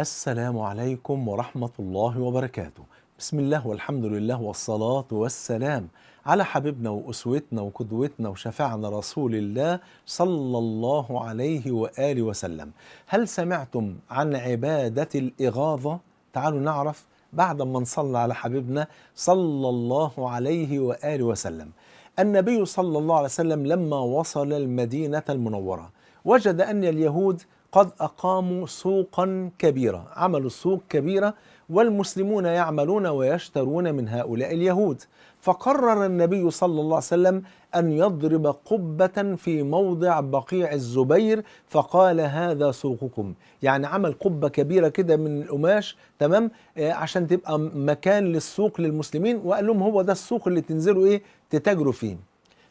السلام عليكم ورحمة الله وبركاته. بسم الله والحمد لله والصلاة والسلام على حبيبنا وأسوتنا وقدوتنا وشفيعنا رسول الله صلى الله عليه وآله وسلم. هل سمعتم عن عبادة الإغاظة؟ تعالوا نعرف بعد ما نصلي على حبيبنا صلى الله عليه وآله وسلم. النبي صلى الله عليه وسلم لما وصل المدينة المنورة وجد أن اليهود قد أقاموا سوقا كبيرة، عملوا سوق كبيرة والمسلمون يعملون ويشترون من هؤلاء اليهود. فقرر النبي صلى الله عليه وسلم أن يضرب قبة في موضع بقيع الزبير، فقال هذا سوقكم. يعني عمل قبة كبيرة كده من القماش، تمام، عشان تبقى مكان للسوق للمسلمين، وقال لهم هو ده السوق اللي تنزلوا تتاجروا فيه.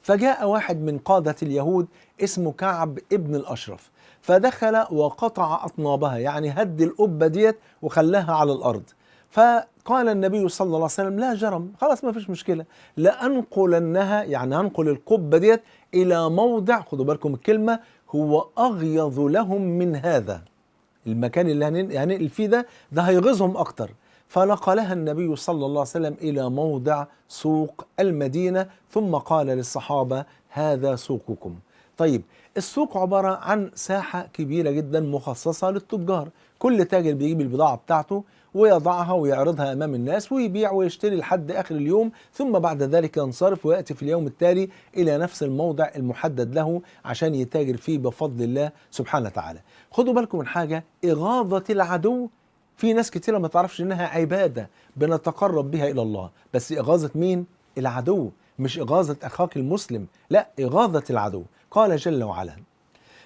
فجاء واحد من قادة اليهود اسمه كعب ابن الأشرف، فدخل وقطع أطنابها، يعني هد القبة ديت وخلاها على الأرض. فقال النبي صلى الله عليه وسلم لا جرم، خلاص ما فيش مشكلة، لأنقلنها، يعني هنقل القبة ديت إلى موضع، خدوا بالكم الكلمة، هو أغيظ لهم من هذا. المكان اللي هننقل فيه ده هيغيظهم أكتر. فنقلها النبي صلى الله عليه وسلم إلى موضع سوق المدينة، ثم قال للصحابة هذا سوقكم. طيب، السوق عبارة عن ساحة كبيرة جدا مخصصة للتجار، كل تاجر بيجيب البضاعة بتاعته ويضعها ويعرضها أمام الناس ويبيع ويشتري لحد آخر اليوم، ثم بعد ذلك ينصرف ويأتي في اليوم التالي إلى نفس الموضع المحدد له عشان يتاجر فيه بفضل الله سبحانه وتعالى. خدوا بالكم من حاجة، إغاظة العدو في ناس كتيرة ما تعرفش إنها عبادة بنتقرب بها إلى الله، بس إغاظة مين؟ العدو، مش إغاظة أخاك المسلم، لا، إغاظة العدو. قال جل وعلا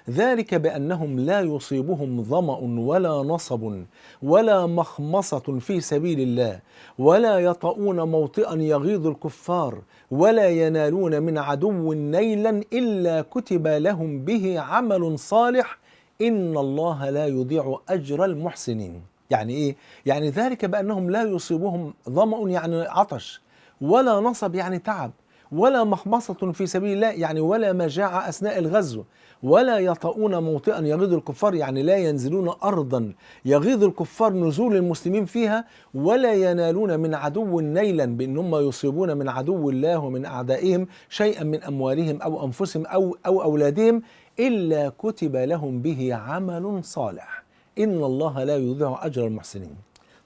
ذلك بأنهم لا يصيبهم ظمأ ولا نصب ولا مخمصة في سبيل الله ولا يطؤون موطئا يغيظ الكفار ولا ينالون من عدو نيلا إلا كتب لهم به عمل صالح إن الله لا يضيع أجر المحسنين. يعني إيه؟ يعني ذلك بأنهم لا يصيبهم ظمأ يعني عطش، ولا نصب يعني تعب، ولا مخمصة في سبيل الله يعني ولا مجاعة أثناء الغزو، ولا يطؤون موطئا يغيظ الكفار يعني لا ينزلون أرضا يغيظ الكفار نزول المسلمين فيها، ولا ينالون من عدو نيلا بأنهم يصيبون من عدو الله ومن أعدائهم شيئا من أموالهم أو أنفسهم أو أولادهم إلا كتب لهم به عمل صالح إن الله لا يضيع أجر المحسنين.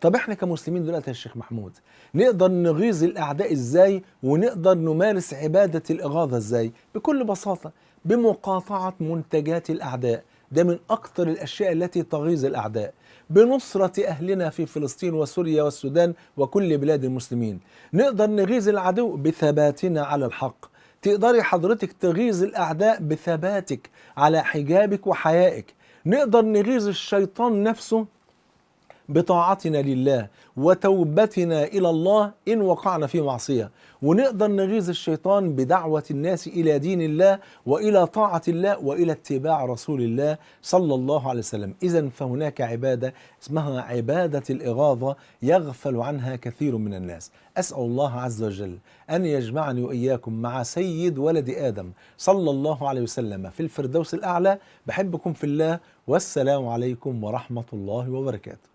طب احنا كمسلمين دلوقتي يا شيخ محمود نقدر نغيظ الأعداء ازاي ونقدر نمارس عبادة الإغاظة ازاي؟ بكل بساطة بمقاطعة منتجات الأعداء، ده من أكثر الأشياء التي تغيظ الأعداء، بنصرة أهلنا في فلسطين وسوريا والسودان وكل بلاد المسلمين. نقدر نغيظ العدو بثباتنا على الحق. تقدري حضرتك تغيظ الأعداء بثباتك على حجابك وحيائك. نقدر نغيظ الشيطان نفسه بطاعتنا لله وتوبتنا إلى الله إن وقعنا في معصية، ونقدر نغيظ الشيطان بدعوة الناس إلى دين الله وإلى طاعة الله وإلى اتباع رسول الله صلى الله عليه وسلم. إذن فهناك عبادة اسمها عبادة الإغاظة يغفل عنها كثير من الناس. أسأل الله عز وجل أن يجمعني وإياكم مع سيد ولد آدم صلى الله عليه وسلم في الفردوس الأعلى. بحبكم في الله، والسلام عليكم ورحمة الله وبركاته.